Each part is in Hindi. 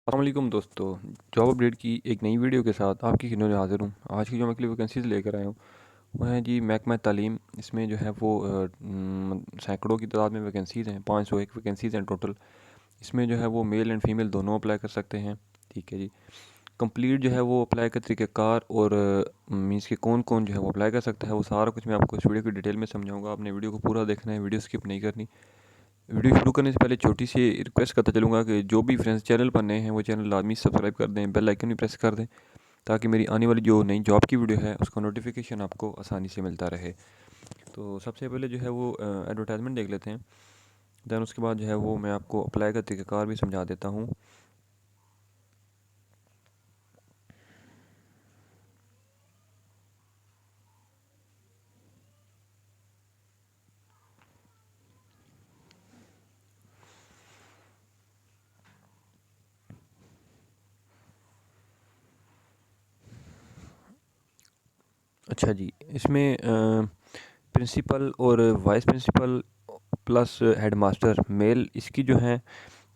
अस्सलाम वालेकुम दोस्तों। जॉब अपडेट की एक नई वीडियो के साथ आपकी खिदमत में हाज़िर हूँ। आज की जो मैं के लिए वैकेंसीज़ लेकर आया हूँ वो है जी महकमा तालीम। इसमें जो है वो सैकड़ों की तादाद में वैकेंसीज़ हैं, 501 वैकेंसीज़ हैं टोटल। इसमें जो है वो मेल एंड फीमेल दोनों अप्लाई कर सकते हैं। ठीक है जी। कंप्लीट जो है वो अप्लाई का तरीक़ाकार और मीन्स के कौन कौन जो है वो अप्लाई कर सकता है, वो सारा कुछ मैं आपको इस वीडियो की डिटेल में समझाऊँगा। आपने वीडियो को पूरा देखना है, वीडियो स्किप नहीं करनी। वीडियो शुरू करने से पहले छोटी सी रिक्वेस्ट करता चलूँगा कि जो भी फ्रेंड्स चैनल पर नए हैं वो चैनल लाजमी सब्सक्राइब कर दें, बेल आइकन भी प्रेस कर दें, ताकि मेरी आने वाली जो नई जॉब की वीडियो है उसका नोटिफिकेशन आपको आसानी से मिलता रहे। तो सबसे पहले जो है वो एडवर्टाइजमेंट देख लेते हैं, दैन उसके बाद जो है वो मैं आपको अप्लाई का तरीक़ाकार भी समझा देता हूँ। अच्छा जी, इसमें प्रिंसिपल और vice principal plus headmaster male, इसकी जो है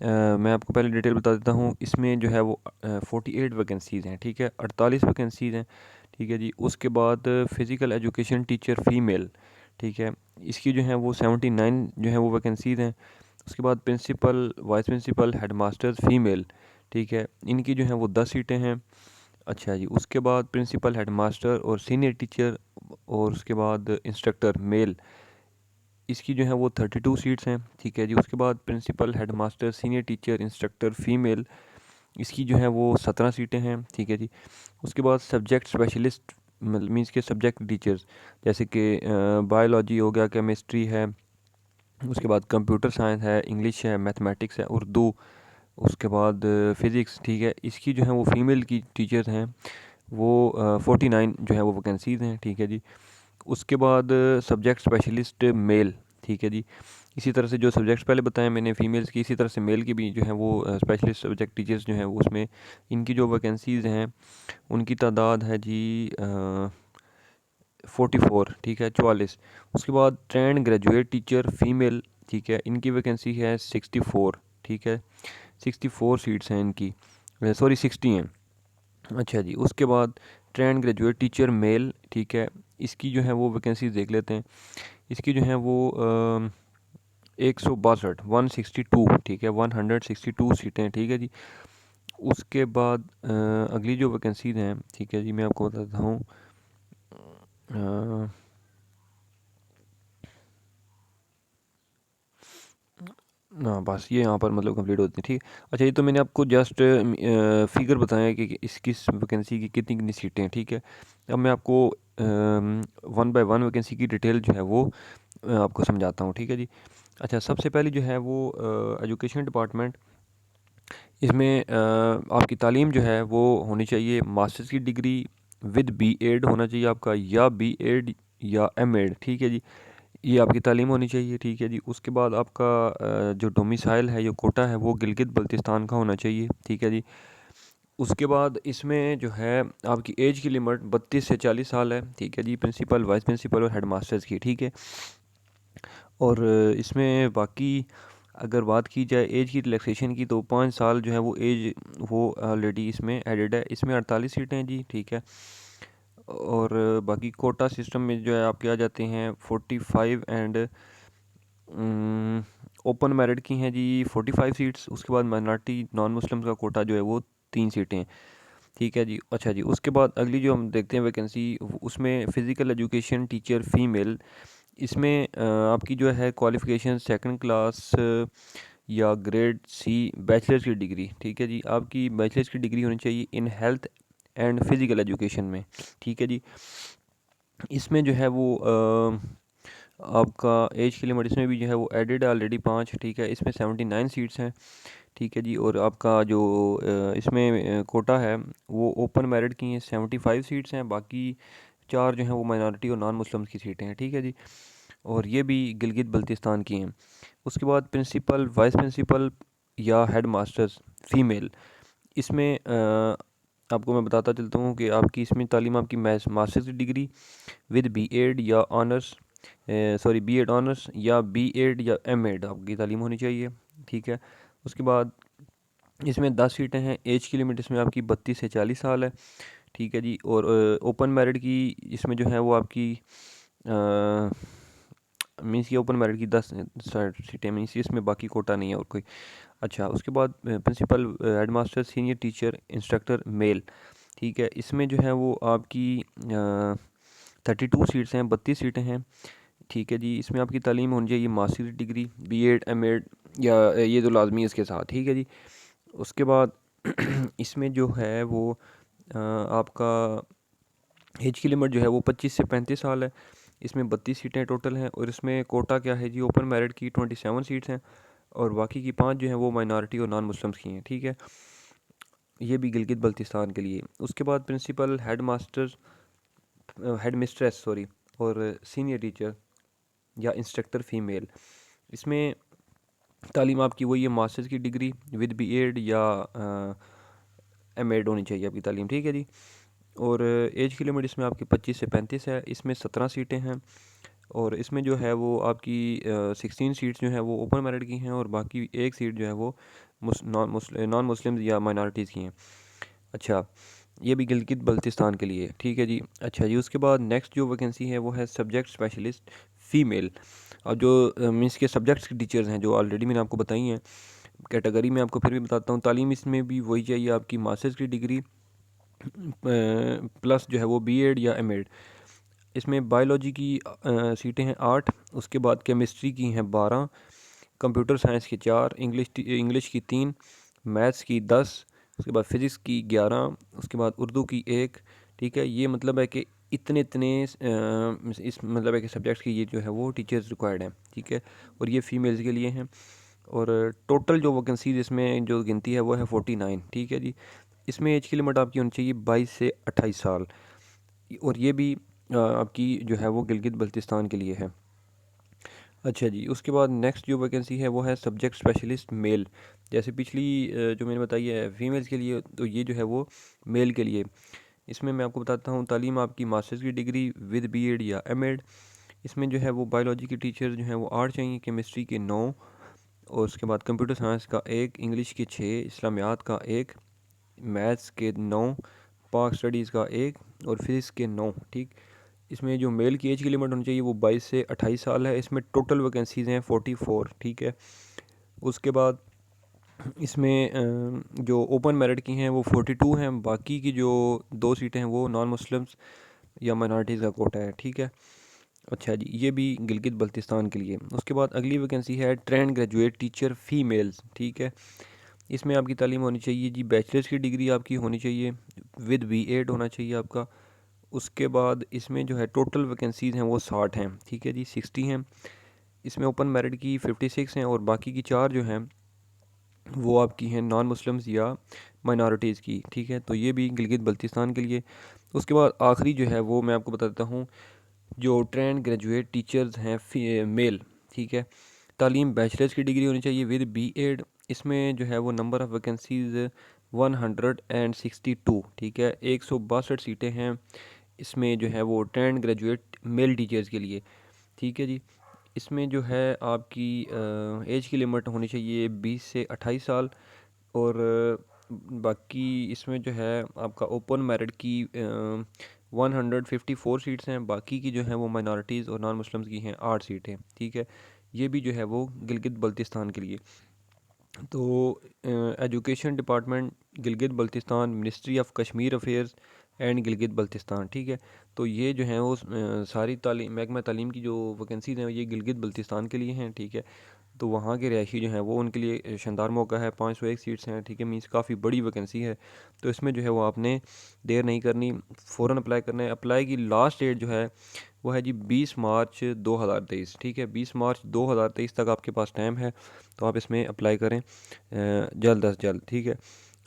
मैं आपको पहले डिटेल बता देता हूँ। इसमें जो है वो 48 वैकेंसीज़ हैं। ठीक है, 48 वैकेंसीज़ हैं। ठीक है जी। उसके बाद फ़िज़िकल एजुकेशन टीचर फ़ीमेल, ठीक है, इसकी जो है वो 79 जो है वो वैकेंसीज़ हैं। उसके बाद principal, vice principal, headmasters female, ठीक है, इनकी जो है वो 10 सीटें हैं। अच्छा जी। उसके बाद प्रिंसिपल, हेड मास्टर और सीनियर टीचर और उसके बाद इंस्ट्रक्टर मेल, इसकी जो है वो 32 सीट्स हैं। ठीक है जी। उसके बाद principal, headmaster, senior teacher, instructor female, इसकी जो है वो 17 सीटें हैं। ठीक है जी। उसके बाद सब्जेक्ट स्पेशलिस्ट मतलब मीन्स के सब्जेक्ट टीचर्स, जैसे कि बायोलॉजी हो गया, केमिस्ट्री है, उसके बाद कंप्यूटर साइंस है, इंग्लिश है, मैथमेटिक्स है, उर्दू, उसके बाद फ़िज़िक्स, ठीक है, इसकी जो है वो फ़ीमेल की टीचर्स हैं वो 49 जो है वो वैकेंसीज़ हैं। ठीक है जी। उसके बाद सब्जेक्ट स्पेशलिस्ट मेल, ठीक है जी। इसी तरह से जो सब्जेक्ट्स पहले बताए मैंने फ़ीमेल्स की, इसी तरह से मेल की भी जो है वो स्पेशलिस्ट सब्जेक्ट टीचर्स जो हैं वो उसमें इनकी जो वैकेंसीज़ हैं उनकी तादाद है जी 44, ठीक है, 44। उसके बाद ट्रेंड ग्रेजुएट टीचर फ़ीमेल, ठीक है, इनकी वैकेंसी है 64, ठीक है, 64 सीट्स हैं इनकी, सॉरी 60 हैं। अच्छा जी। उसके बाद ट्रेंड ग्रेजुएट टीचर मेल, ठीक है, इसकी जो है वो वैकेंसीज देख लेते हैं। इसकी जो है वो 162, 162, ठीक है, 162 सीटें, ठीक है जी। उसके बाद अगली जो वैकेंसीज हैं, ठीक है जी, मैं आपको बताता हूँ। अ, ना बस ये यहाँ पर मतलब कंप्लीट होती है। ठीक है। अच्छा, ये तो मैंने आपको जस्ट फिगर बताया कि इस किस वैकेंसी की कितनी कितनी सीटें हैं। ठीक है। अब मैं आपको वन बाय वन वैकेंसी की डिटेल जो है वो आपको समझाता हूँ। ठीक है जी। अच्छा, सबसे पहले जो है वो एजुकेशन डिपार्टमेंट, इसमें आपकी तालीम जो है वो होनी चाहिए मास्टर्स की डिग्री विद बीएड होना चाहिए आपका, या बीएड या एमएड, ठीक है जी, ये आपकी तालीम होनी चाहिए। ठीक है जी। उसके बाद आपका जो डोमिसाइल है, जो कोटा है, वो गिलगित बल्तिस्तान का होना चाहिए। ठीक है जी। उसके बाद इसमें जो है आपकी एज की लिमिट 32 से 40 साल है। ठीक है जी, प्रिंसिपल, वाइस प्रिंसिपल और हेड मास्टर्स की। ठीक है। और इसमें बाकी अगर बात की जाए एज की रिलैक्सेशन की, तो 5 साल जो है वो एज वो ऑलरेडी इसमें एडेड है। इसमें 48 सीटें हैं जी। ठीक है। और बाकी कोटा सिस्टम में जो है आपके आ जाते हैं 45 एंड ओपन मेरिट की हैं जी 45 सीट्स। उसके बाद माइनॉरिटी नॉन मुस्लिम्स का कोटा जो है वो 3 सीटें हैं। ठीक है जी। अच्छा जी। उसके बाद अगली जो हम देखते हैं वैकेंसी, उसमें फ़िज़िकल एजुकेशन टीचर फ़ीमेल, इसमें आपकी जो है क्वालिफ़िकेशन सेकंड क्लास या ग्रेड सी बैचलर्स की डिग्री, ठीक है जी, आपकी बैचलर्स की डिग्री होनी चाहिए in health and physical education में। ठीक है जी। इसमें जो है वो आपका एज की लिमिट इसमें भी जो है वो एडेड है ऑलरेडी 5। ठीक है। इसमें 79 सीट्स हैं। ठीक है जी। और आपका जो इसमें कोटा है वो ओपन मेरिट की हैं, 75 सीट्स हैं। बाकी 4 जो हैं वो माइनॉरिटी और नॉन मुस्लिम्स की सीटें हैं। ठीक है जी। और ये भी गिलगित बल्तिस्तान की हैं। उसके बाद प्रिंसिपल, वाइस प्रिंसिपल या हेड मास्टर्स फ़ीमेल, इसमें आपको मैं बताता चलता हूँ कि आपकी इसमें तालीम आपकी मास्टर्स की डिग्री विद बीएड या ऑनर्स, सॉरी बीएड ऑनर्स या बीएड या एमएड आपकी तालीम होनी चाहिए। ठीक है। उसके बाद इसमें 10 सीटें हैं। एज की लिमिट इसमें आपकी 32 से 40 साल है, ठीक है जी। और ओपन मेरिट की इसमें जो है वो आपकी मीन्स की ओपन मेरिट की 10 सीटें मीन्स इसमें बाकी कोटा नहीं है और कोई। अच्छा, उसके बाद principal, headmaster, senior teacher, instructor male, ठीक है। इसमें जो है वो आपकी 32 सीट्स हैं, 32 सीटें हैं, ठीक है जी। इसमें आपकी तालीम होनी चाहिए मास्टर डिग्री, बीएड, एमएड या ये तो लाजमी है इसके साथ, ठीक है जी। उसके बाद इसमें जो है वो आपका एज की लिमिट जो है वो 25 से 35 साल है। इसमें 32 सीटें टोटल हैं और इसमें कोटा क्या है जी, ओपन मेरिट की 27 सीट्स हैं और बाकी की 5 जो हैं वो माइनॉरिटी और नॉन मुस्लिम्स की हैं, ठीक है। ये भी गिलगित बल्तिस्तान के लिए। उसके बाद principal, headmaster, headmistress sorry, और सीनियर टीचर या इंस्ट्रक्टर फ़ीमेल। इसमें तालीम आपकी वही है मास्टर्स की डिग्री विद बीएड या एमएड होनी चाहिए आपकी तालीम, ठीक है जी। और एज की लिमिट इसमें आपकी 25 से 35 है। इसमें 17 सीटें हैं और इसमें जो है वो आपकी 16 सीट्स जो हैं वो ओपन मेरिट की हैं और बाकी एक सीट जो है वो नॉन मुस्लिम या माइनॉरिटीज़ की हैं। अच्छा, ये भी गिलगित बल्तिस्तान के लिए, ठीक है जी। अच्छा जी, उसके बाद नेक्स्ट जो वैकेंसी है वो है सब्जेक्ट स्पेशलिस्ट फ़ीमेल। और जो मीन्स के सब्जेक्ट्स की टीचर्स हैं जो ऑलरेडी मैंने आपको बताई हैं, कैटेगरी में आपको फिर भी बताता हूँ। तालीम इसमें भी वही चाहिए आपकी मास्टर्स की डिग्री प्लस जो है वो बीएड या एमएड। इसमें बायोलॉजी की सीटें हैं 8, उसके बाद केमिस्ट्री की हैं 12, कंप्यूटर साइंस की 4, इंग्लिश की 3, मैथ्स की 10, उसके बाद फिज़िक्स की 11, उसके बाद उर्दू की 1, ठीक है। ये मतलब है कि इतने इतने इस मतलब है कि सब्जेक्ट्स की ये जो है वो टीचर्स रिक्वायर्ड हैं, ठीक है। और ये फ़ीमेल्स के लिए हैं। और टोटल जो वैकेंसीज इसमें जो गिनती है वो है 49, ठीक है जी। इसमें एज की लिमिट आपकी होनी चाहिए 22 से 28 साल और ये भी आपकी जो है वो गिलगित बल्तिस्तान के लिए है। अच्छा जी, उसके बाद नेक्स्ट जो वैकेंसी है वो है सब्जेक्ट स्पेशलिस्ट मेल। जैसे पिछली जो मैंने बताई है फीमेल्स के लिए, तो ये जो है वो मेल के लिए। इसमें मैं आपको बताता हूँ तालीम आपकी मास्टर्स की डिग्री विद बीएड या एमएड। इसमें जो है वो बायोलॉजी के टीचर जो हैं वो 8 चाहिए, केमिस्ट्री के 9, और उसके बाद कंप्यूटर साइंस का 1, इंग्लिश के 6, इस्लामियात का 1, मैथ्स के 9, पाक स्टडीज़ का 1 और फिज़िक्स के 9, ठीक। इसमें जो मेल की एज की लिमिट होनी चाहिए वो 22 से 28 साल है। इसमें टोटल वैकेंसीज़ हैं 44, ठीक है। उसके बाद इसमें जो ओपन मेरिट की हैं वो 42 हैं, बाकी की जो 2 सीटें हैं वो नॉन मुस्लिम्स या माइनॉरिटीज़ का कोटा है, ठीक है। अच्छा जी, ये भी गिलगित बल्तिस्तान के लिए। उसके बाद अगली वैकेंसी है ट्रेंड ग्रेजुएट टीचर फ़ीमेल्स, ठीक है। इसमें आपकी तालीम होनी चाहिए जी, बैचलर्स की डिग्री आपकी होनी चाहिए विद बीएड होना चाहिए आपका। उसके बाद इसमें जो है टोटल वैकेंसीज़ हैं वो 60 हैं, ठीक है जी, 60 हैं। इसमें ओपन मेरिट की 56 हैं और बाकी की 4 जो हैं वो आपकी हैं नॉन मुस्लिम्स या माइनॉरिटीज़ की, ठीक है। तो ये भी गिलगित बल्तिस्तान के लिए। उसके बाद आखिरी जो है वो मैं आपको बताता हूँ, जो ट्रेंड ग्रेजुएट टीचर्स हैं मेल, ठीक है। तालीम बैचलर्स की डिग्री होनी चाहिए विद बीएड। इसमें जो है वो नंबर ऑफ़ वैकेंसीज़ 162, ठीक है। 162 सीटें हैं इसमें जो है वो ट्रेंड ग्रेजुएट मेल टीचर्स के लिए, ठीक है जी। इसमें जो है आपकी एज की लिमिट होनी चाहिए 20 से 28 साल और बाकी इसमें जो है आपका ओपन मेरिट की 154 सीट्स हैं, बाकी की जो हैं वो माइनॉरिटीज़ और नॉन मुस्लिम्स की हैं 8 सीटें, ठीक है। ये भी जो है वो गिलगित बल्तिस्तान के लिए। तो education department Gilgit Baltistan, ministry of Kashmir affairs and Gilgit Baltistan, ठीक है। तो ये जो हैं वो सारी तालीम महकमा तालीम की जो वैकेंसीज़ हैं ये गिलगित बल्तिस्तान के लिए हैं, ठीक है। तो वहाँ के रहायशी जो हैं वो उनके लिए शानदार मौका है। 501 सीट्स हैं, ठीक है, मीन्स काफ़ी बड़ी वैकेंसी है। तो इसमें जो है वो आपने देर नहीं करनी, फ़ौरन अप्लाई करना है। अप्लाई की लास्ट डेट जो है वो है जी 20 मार्च 2023, ठीक है। 20 मार्च 2023 तक आपके पास टाइम है, तो आप इसमें अप्लाई करें जल्द अज जल्द, ठीक है।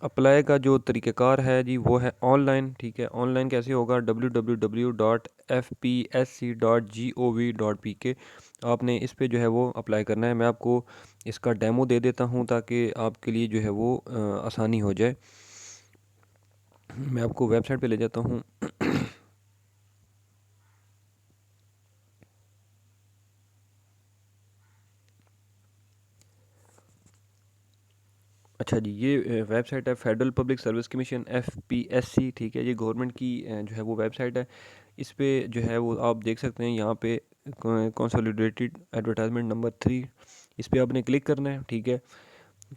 अप्लाई का जो तरीक़ाकार है जी वो है ऑनलाइन, ठीक है। ऑनलाइन कैसे होगा, www.fpsc.gov.pk आपने इस पे जो है वो अप्लाई करना है। मैं आपको इसका डेमो दे देता हूँ ताकि आपके लिए जो है वो आसानी हो जाए। मैं आपको वेबसाइट पे ले जाता हूँ। अच्छा जी, ये वेबसाइट है federal public service commission FPSC, ठीक है। ये गवर्नमेंट की जो है वो वेबसाइट है। इस पे जो है वो आप देख सकते हैं यहाँ पे कंसोलिडेटेड एडवर्टाइजमेंट नंबर 3, इस पे आपने क्लिक करना है, ठीक है।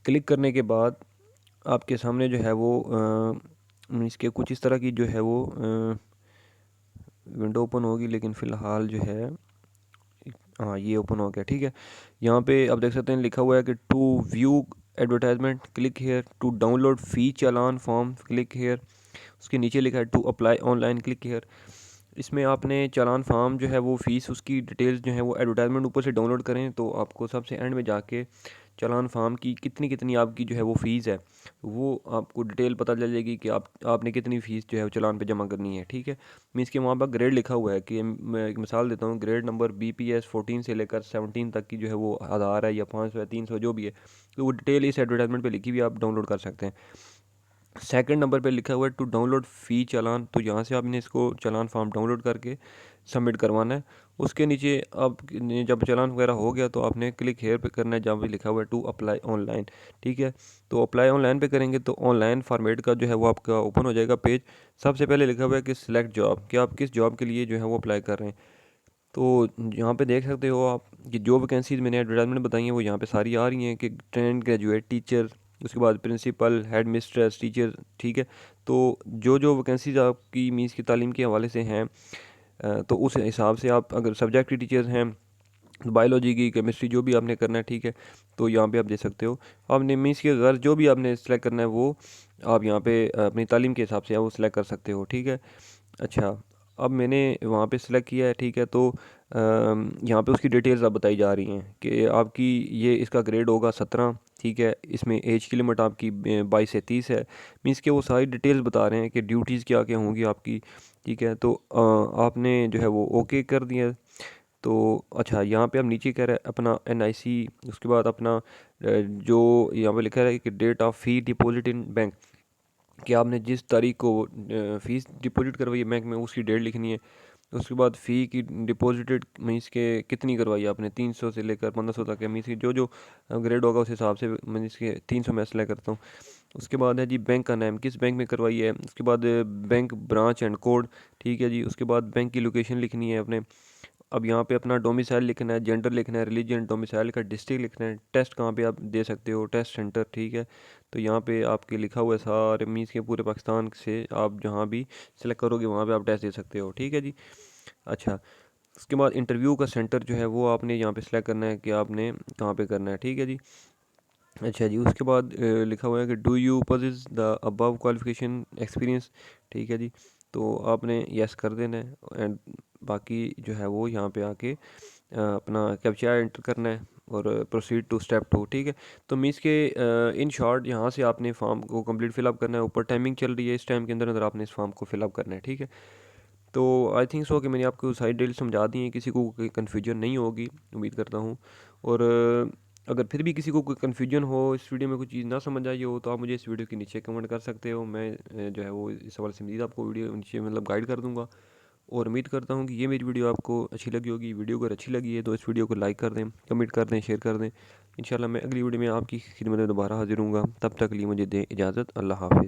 क्लिक करने के बाद आपके सामने जो है वो इसके कुछ इस तरह की जो है वो विंडो ओपन होगी, लेकिन फ़िलहाल जो है हाँ ये ओपन हो गया, ठीक है। यहाँ पे आप देख सकते हैं लिखा हुआ है कि to view advertisement click here, to download fee challan form click here, उसके नीचे लिखा है to apply online click here. इसमें आपने चालान फॉर्म जो है वो फ़ीस उसकी डिटेल्स जो है वो एडवर्टाइजमेंट ऊपर से डाउनलोड करें तो आपको सबसे एंड में जाके चालान फॉर्म की कितनी कितनी आपकी जो है वो फ़ीस है वो आपको डिटेल पता चल जाएगी कि आपने कितनी फ़ीस जो है वो चालान पे जमा करनी है, ठीक है। मीन्स कि वहाँ पर ग्रेड लिखा हुआ है कि मैं एक मिसाल देता हूँ, ग्रेड नंबर BPS 14 से लेकर 17 तक की जो है वो 1000 है या 500 है 300 जो भी है, तो वो डिटेल इस एडवर्टाइजमेंट पे लिखी हुई आप डाउनलोड कर सकते हैं। सेकंड नंबर पे लिखा हुआ है टू डाउनलोड फ़ी चालान, तो यहाँ से आपने इसको चालान फॉर्म डाउनलोड करके सबमिट करवाना है। उसके नीचे आप जब चालान वगैरह हो गया तो आपने क्लिक हेयर पे करना है जहाँ पे लिखा हुआ है टू अप्लाई ऑनलाइन, ठीक है। तो अप्लाई ऑनलाइन पे करेंगे तो ऑनलाइन फॉर्मेट का जो है वो आपका ओपन हो जाएगा पेज। सबसे पहले लिखा हुआ है कि सिलेक्ट जॉब, कि आप किस जॉब के लिए जो है वो अप्लाई कर रहे हैं। तो यहाँ पे देख सकते हो आप कि जो वैकेंसीज मैंने एडवर्टाइजमेंट बताई हैं वो यहाँ पे सारी आ रही हैं कि ट्रेंड ग्रेजुएट टीचर, उसके बाद प्रिंसिपल, हेड मिस्ट्रेस, टीचर, ठीक है। तो जो जो वैकेंसीज आपकी मींस की तालीम के हवाले से हैं तो उस हिसाब से आप अगर सब्जेक्ट के टीचर्स हैं, बायोलॉजी की, केमिस्ट्री, जो भी आपने करना है, ठीक है, तो यहाँ पे आप दे सकते हो। आपने मींस की अगर जो भी आपने सेलेक्ट करना है वो आप यहाँ पे अपनी तालीम के हिसाब से वो सिलेक्ट कर सकते हो, ठीक है। अच्छा, अब मैंने वहाँ पे सिलेक्ट किया है, ठीक है। तो यहाँ पे उसकी डिटेल्स अब बताई जा रही हैं कि आपकी ये इसका ग्रेड होगा 17, ठीक है। इसमें एज की लिमिट आपकी 22 से 30 है। मीन्स के वो सारी डिटेल्स बता रहे हैं कि ड्यूटीज़ क्या क्या होंगी आपकी, ठीक है। तो आपने जो है वो ओके कर दिया। तो अच्छा, यहाँ पे हम नीचे कह रहे हैं अपना NIC, उसके बाद अपना जो यहाँ पे लिखा है कि date of fee deposit in bank, कि आपने जिस तारीख को फ़ीस डिपॉजिट करवाई है बैंक में उसकी डेट लिखनी है। उसके बाद फ़ी की डिपॉजिटेड मीन्स के कितनी करवाई है आपने, 300 से लेकर 1500 तक है। मीन्स की जो जो ग्रेड होगा उस हिसाब से मीन्स के 300 मैं सेलेक्ट करता हूँ। उसके बाद है जी बैंक का नाम, किस बैंक में करवाई है। उसके बाद बैंक ब्रांच एंड कोड, ठीक है जी। उसके बाद बैंक की लोकेशन लिखनी है अपने। अब यहाँ पे अपना डोमिसाइल लिखना है, जेंडर लिखना है, रिलीजन, डोमिसाइल का डिस्ट्रिक्ट लिखना है, टेस्ट कहाँ पे आप दे सकते हो, टेस्ट सेंटर, ठीक है। तो यहाँ पे आपके लिखा हुआ है सारे मीन्स के पूरे पाकिस्तान से आप जहाँ भी सिलेक्ट करोगे वहाँ पे आप टेस्ट दे सकते हो, ठीक है जी। अच्छा, उसके बाद इंटरव्यू का सेंटर जो है वो आपने यहाँ पे सिलेक्ट करना है कि आपने कहाँ पे करना है, ठीक है जी। अच्छा जी, उसके बाद लिखा हुआ है कि do you possess the above qualification experience, ठीक है जी। तो आपने यस कर देना है एंड बाकी जो है वो यहाँ पे आके अपना कैप्चा एंटर करना है और प्रोसीड टू स्टेप 2, ठीक है। तो मीन्स के इन शॉर्ट यहाँ से आपने फॉर्म को कंप्लीट फिलअप करना है। ऊपर टाइमिंग चल रही है, इस टाइम के अंदर अंदर आपने इस फॉर्म को फिलअप करना है, ठीक है। तो आई थिंक सो कि मैंने आपको सारी डिटेल समझा दी है, किसी को कोई कन्फ्यूजन नहीं होगी उम्मीद करता हूँ। और अगर फिर भी किसी को कोई कन्फ्यूजन हो, इस वीडियो में कोई चीज़ ना समझ आई हो, तो आप मुझे इस वीडियो के नीचे कमेंट कर सकते हो। मैं जो है वो इस हवाले से मज़ीद आपको वीडियो नीचे मतलब गाइड कर दूँगा। और उम्मीद करता हूँ कि ये मेरी वीडियो आपको अच्छी लगी होगी। वीडियो अगर अच्छी लगी है तो इस वीडियो को लाइक कर दें, कमेंट कर दें, शेयर कर दें। इंशाल्लाह मैं अगली वीडियो में आपकी खिदमत में दोबारा हाजिर हूँगा। तब तक के लिए मुझे दें इजाज़त। अल्लाह हाफ़िज़।